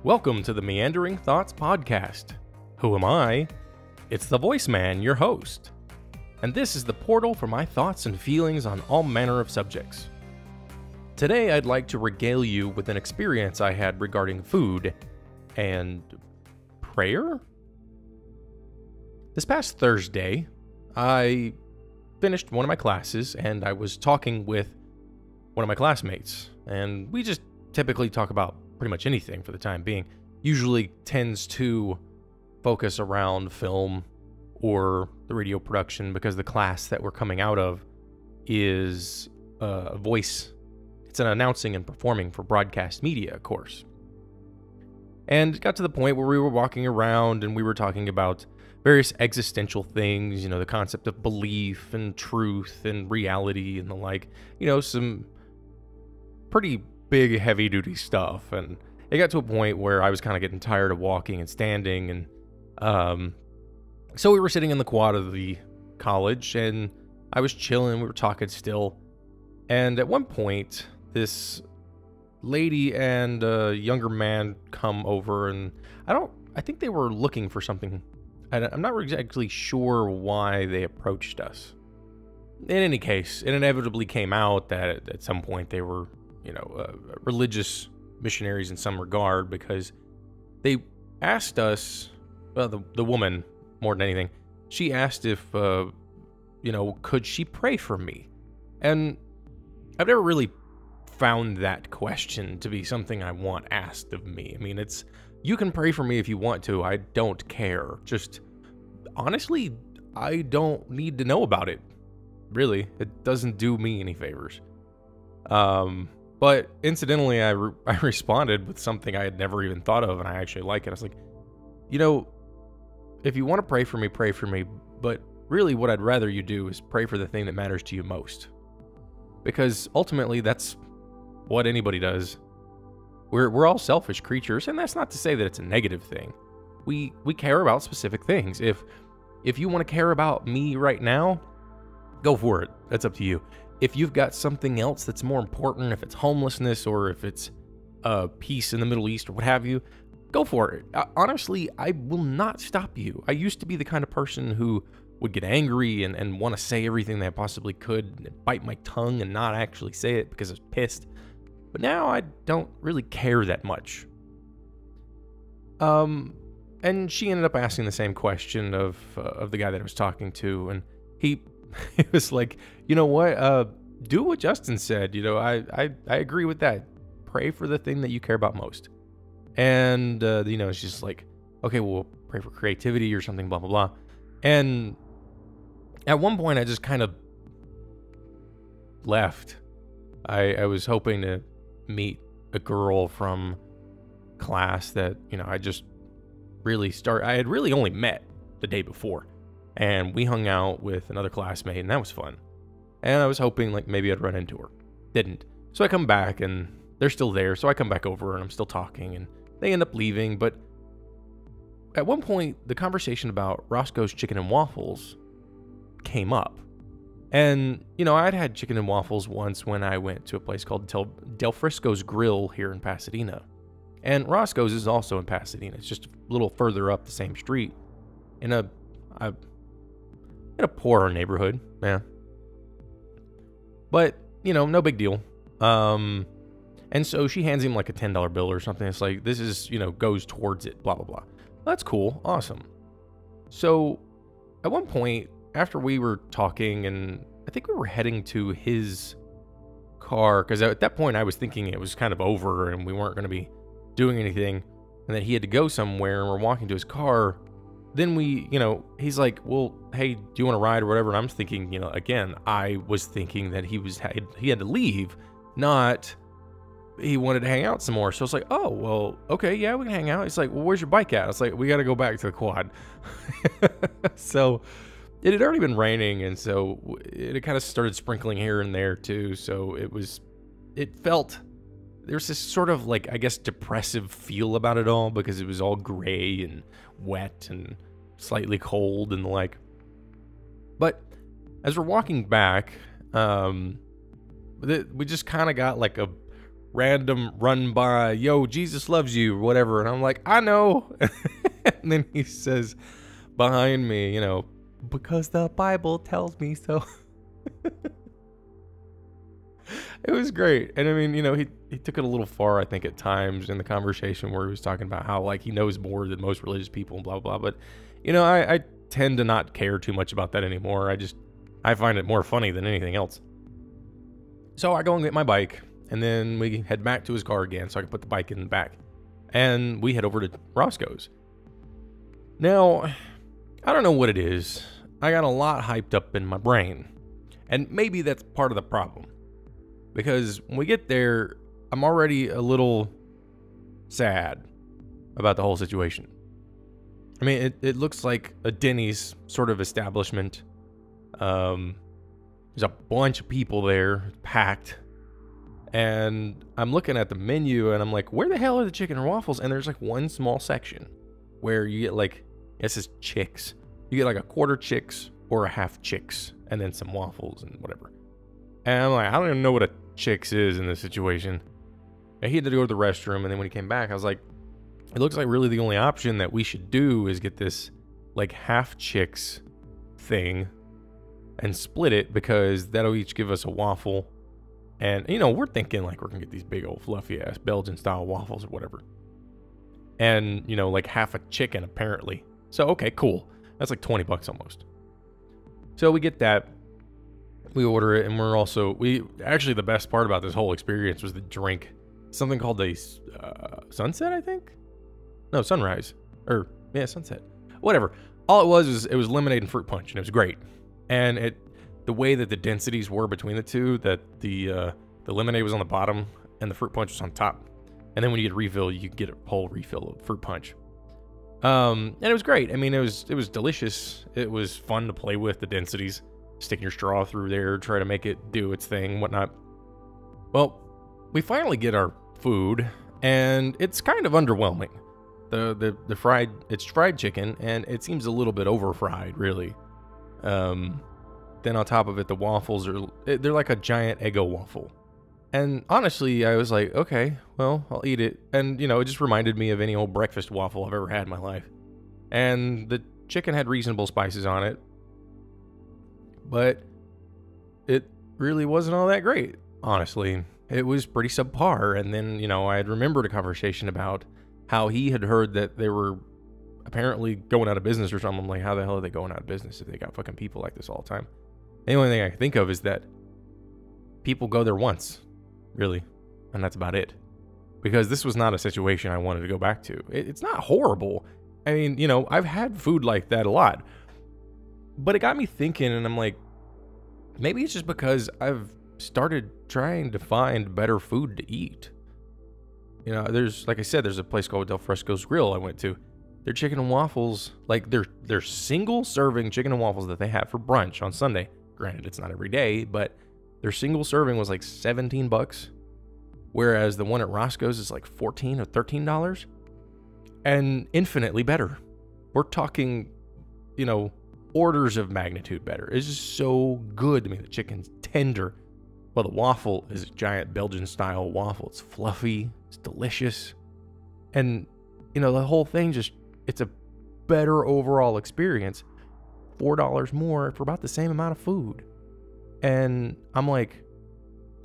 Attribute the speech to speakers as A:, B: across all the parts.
A: Welcome to the Meandering Thoughts Podcast. Who am I? It's the Voiceman, your host. And this is the portal for my thoughts and feelings on all manner of subjects. Today I'd like to regale you with an experience I had regarding food and prayer? This past Thursday, I finished one of my classes and I was talking with one of my classmates, and we just typically talk about pretty much anything for the time being. Usually tends to focus around film or the radio production because the class that we're coming out of is a voice. It's an announcing and performing for broadcast media course. And it got to the point where we were walking around and we were talking about various existential things, the concept of belief and truth and reality and the like, some pretty big heavy-duty stuff. And it got to a point where I was kind of getting tired of walking and standing, and so we were sitting in the quad of the college, and I was chilling, we were talking still, and at one point, this lady and a younger man come over, and I think they were looking for something. I'm not exactly sure why they approached us. In any case, it inevitably came out that at some point they were religious missionaries in some regard, because they asked us, the woman more than anything, she asked if, could she pray for me? And I've never really found that question to be something I want asked of me. I mean, you can pray for me if you want to, I don't care. Just, honestly, I don't need to know about it. Really, it doesn't do me any favors. But incidentally, I responded with something I had never even thought of, and I actually like it. I was like, if you want to pray for me, but really what I'd rather you do is pray for the thing that matters to you most. Because ultimately, that's what anybody does. We're all selfish creatures, and that's not to say that it's a negative thing. We care about specific things. If you want to care about me right now, go for it. That's up to you. If you've got something else that's more important, if it's homelessness or if it's peace in the Middle East or what have you, go for it. Honestly, I will not stop you. I used to be the kind of person who would get angry and want to say everything that I possibly could, and bite my tongue and not actually say it because I was pissed. But now I don't really care that much. And she ended up asking the same question of the guy that I was talking to, and he was like, you know what, do what Justin said. I agree with that. Pray for the thing that you care about most. And, it's just like, okay, well, pray for creativity or something, blah, blah, blah. And at one point, I just kind of left. I was hoping to meet a girl from class that, I had really only met the day before. And we hung out with another classmate, and that was fun. And I was hoping, maybe I'd run into her. Didn't. So I come back, and they're still there. So I come back over, and I'm still talking, and they end up leaving. But at one point, the conversation about Roscoe's Chicken and Waffles came up. And, I'd had chicken and waffles once when I went to a place called Del Frisco's Grill here in Pasadena. And Roscoe's is also in Pasadena. It's just a little further up the same street in a poorer neighborhood, yeah. But, no big deal. And so she hands him a $10 bill or something. It's like, this is, goes towards it, blah, blah, blah. That's cool. Awesome. So at one point, after we were talking, and I think we were heading to his car, because at that point I was thinking it was kind of over and we weren't going to be doing anything, and that he had to go somewhere, and we're walking to his car. Then he's like, well, hey, do you want to ride or whatever? And I'm thinking, again, I was thinking that he had to leave, not he wanted to hang out some more. So it's like, oh, well, okay, yeah, we can hang out. It's like, well, where's your bike at? It's like, we got to go back to the quad. So it had already been raining, and so it kind of started sprinkling here and there too. So it felt, there's this sort of depressive feel about it all, because it was all gray and wet and slightly cold and the like. But as we're walking back, we just kind of got a random run by, yo, Jesus loves you, whatever. And I'm like, I know. And then he says behind me, because the Bible tells me so. It was great. And I mean, he took it a little far, I think, at times in the conversation where he was talking about how, like, he knows more than most religious people and blah, blah, blah. But, I tend to not care too much about that anymore. I find it more funny than anything else. So I go and get my bike, and then we head back to his car again so I can put the bike in the back. And we head over to Roscoe's. Now, I don't know what it is. I got a lot hyped up in my brain. And maybe that's part of the problem. Because when we get there, I'm already a little sad about the whole situation. I mean, it looks like a Denny's sort of establishment. There's a bunch of people there, packed. And I'm looking at the menu and I'm like, where the hell are the chicken and waffles? And there's like one small section where you get like, it says chicks. You get like a quarter chicks or a half chicks and then some waffles and whatever. And I'm like, I don't even know what a chicks is in this situation. And he had to go to the restroom, and then when he came back, I was like, it looks like really the only option that we should do is get this like half chicks thing and split it, because that'll each give us a waffle. And, we're thinking like we're going to get these big old fluffy ass Belgian style waffles or whatever. And, like half a chicken apparently. So, okay, cool. That's like $20 almost. So we get that. We order it, and actually the best part about this whole experience was the drink. Something called a sunset, I think? No, sunrise. Sunset. Whatever. All it was lemonade and fruit punch, and it was great. And the way that the densities were between the two, that the lemonade was on the bottom and the fruit punch was on top. And then when you get a refill, you get a whole refill of fruit punch. And it was great. I mean, it was delicious. It was fun to play with the densities. Sticking your straw through there, try to make it do its thing, whatnot. Well, we finally get our food, and it's kind of underwhelming. It's fried chicken, and it seems a little bit over fried, really. Then on top of it, the waffles they're like a giant Eggo waffle. And honestly, I was like, okay, well, I'll eat it. And, it just reminded me of any old breakfast waffle I've ever had in my life. And the chicken had reasonable spices on it, but it really wasn't all that great, honestly. It was pretty subpar. And then, I had remembered a conversation about how he had heard that they were apparently going out of business or something. I'm like, how the hell are they going out of business if they got fucking people like this all the time? The only thing I can think of is that people go there once, really, and that's about it. Because this was not a situation I wanted to go back to. It's not horrible. I mean, I've had food like that a lot. But it got me thinking, and I'm like, maybe it's just because I've started trying to find better food to eat. There's, like I said, there's a place called Del Fresco's Grill I went to. Their chicken and waffles, like their single serving chicken and waffles that they have for brunch on Sunday. Granted, it's not every day, but their single serving was like $17, whereas the one at Roscoe's is like $14 or $13, and infinitely better. We're talking, orders of magnitude better. It's just so good to me. The chicken's tender. Well, the waffle is a giant Belgian style waffle. It's fluffy. It's delicious. And, the whole thing it's a better overall experience. $4 more for about the same amount of food. And I'm like,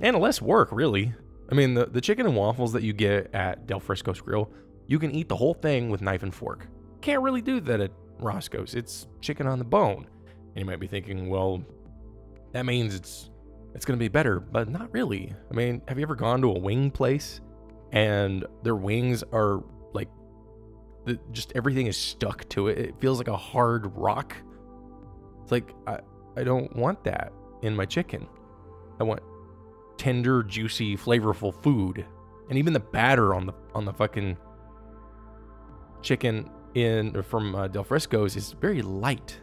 A: and less work, really. I mean, the chicken and waffles that you get at Del Fresco's Grill, you can eat the whole thing with knife and fork. Can't really do that at Roscoe's. It's chicken on the bone. And you might be thinking, well, that means it's going to be better, but not really. I mean, have you ever gone to a wing place and their wings are like, just everything is stuck to it. It feels like a hard rock. It's like, I don't want that in my chicken. I want tender, juicy, flavorful food. And even the batter on the fucking chicken from Del Fresco's is very light,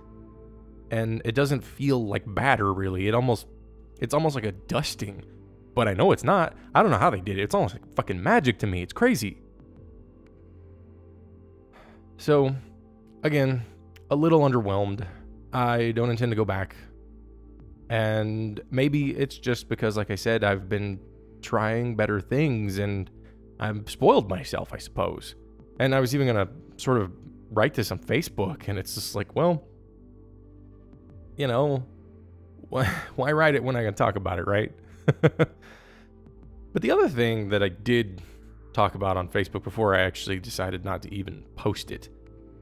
A: and it doesn't feel like batter really. It's almost like a dusting, but I know it's not. I don't know how they did it. It's almost like fucking magic to me. It's crazy. So, again, a little underwhelmed. I don't intend to go back, and maybe it's just because, like I said, I've been trying better things, and I've spoiled myself, I suppose. And I was even going to sort of write this on Facebook, and it's just like, well, you know, why write it when I can talk about it, right? But the other thing that I did talk about on Facebook before I actually decided not to even post it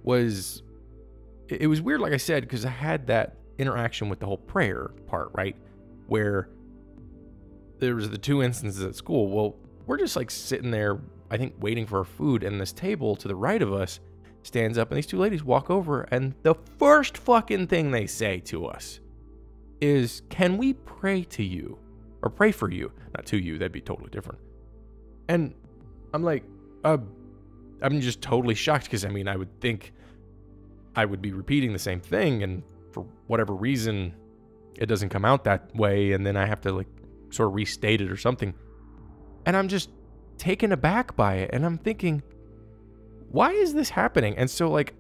A: was, it was weird, like I said, because I had that interaction with the whole prayer part, right? Where there was the two instances at school. Well, we're just like sitting there, I think, waiting for our food, and this table to the right of us stands up, and these two ladies walk over, and the first fucking thing they say to us is, "Can we pray to you? Or pray for you?" Not to you, that'd be totally different. And I'm like, I'm just totally shocked, because I mean, I would think I would be repeating the same thing, and for whatever reason, it doesn't come out that way, and then I have to like sort of restate it or something. And I'm just taken aback by it, and I'm thinking, why is this happening? And so like,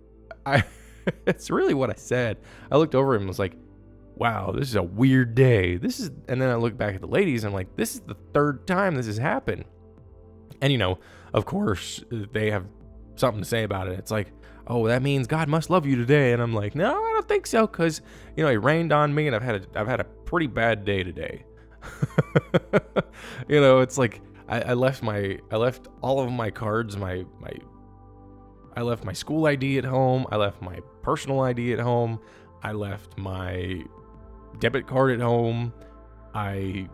A: it's really what I said. I looked over and was like, wow, this is a weird day. And then I look back at the ladies, and I'm like, this is the third time this has happened. And, you know, of course, they have something to say about it. It's like, oh, that means God must love you today. And I'm like, no, I don't think so, because, you know, it rained on me, and I've had a pretty bad day today. You know, it's like I left all of my cards, I left my school ID at home. I left my personal ID at home. I left my debit card at home. I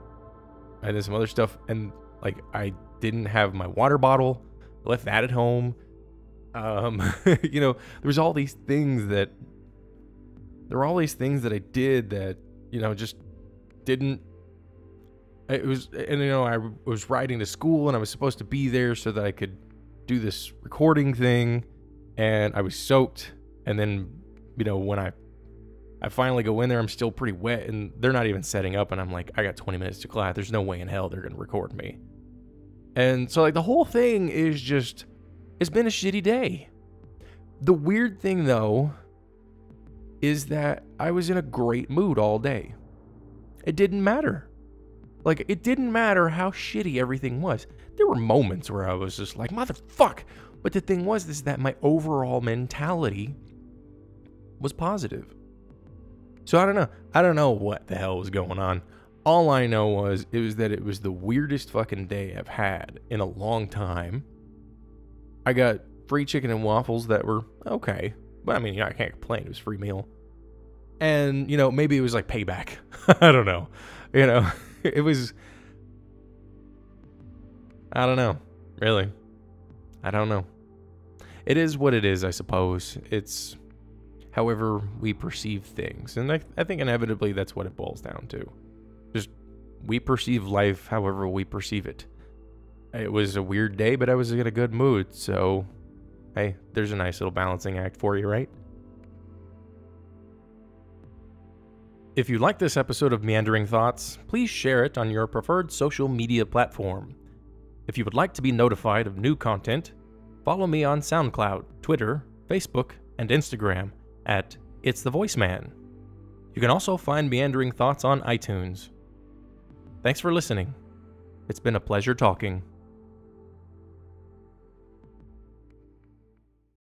A: did some other stuff, and like I didn't have my water bottle. I left that at home. You know, there were all these things that I did that, you know, just didn't. It was, and you know, I was riding to school, and I was supposed to be there so that I could do this recording thing, and I was soaked. And then, you know, when I finally go in there, I'm still pretty wet, and they're not even setting up, and I'm like, I got 20 minutes to class. There's no way in hell they're going to record me. And so like the whole thing is just, it's been a shitty day. The weird thing though is that I was in a great mood all day. It didn't matter. Like, it didn't matter how shitty everything was. There were moments where I was just like, motherfuck. But the thing was is that my overall mentality was positive. So I don't know. I don't know what the hell was going on. All I know was it was the weirdest fucking day I've had in a long time. I got free chicken and waffles that were okay. But I mean, yeah, I can't complain. It was a free meal. And, you know, maybe it was like payback. I don't know. You know, it was, I don't know. Really. I don't know. It is what it is, I suppose. It's however we perceive things. And I think inevitably that's what it boils down to. Just, we perceive life however we perceive it. It was a weird day, but I was in a good mood. So, hey, there's a nice little balancing act for you, right? If you like this episode of Meandering Thoughts, please share it on your preferred social media platform. If you would like to be notified of new content, follow me on SoundCloud, Twitter, Facebook, and Instagram at itsthevoiceman. You can also find Meandering Thoughts on iTunes. Thanks for listening. It's been a pleasure talking.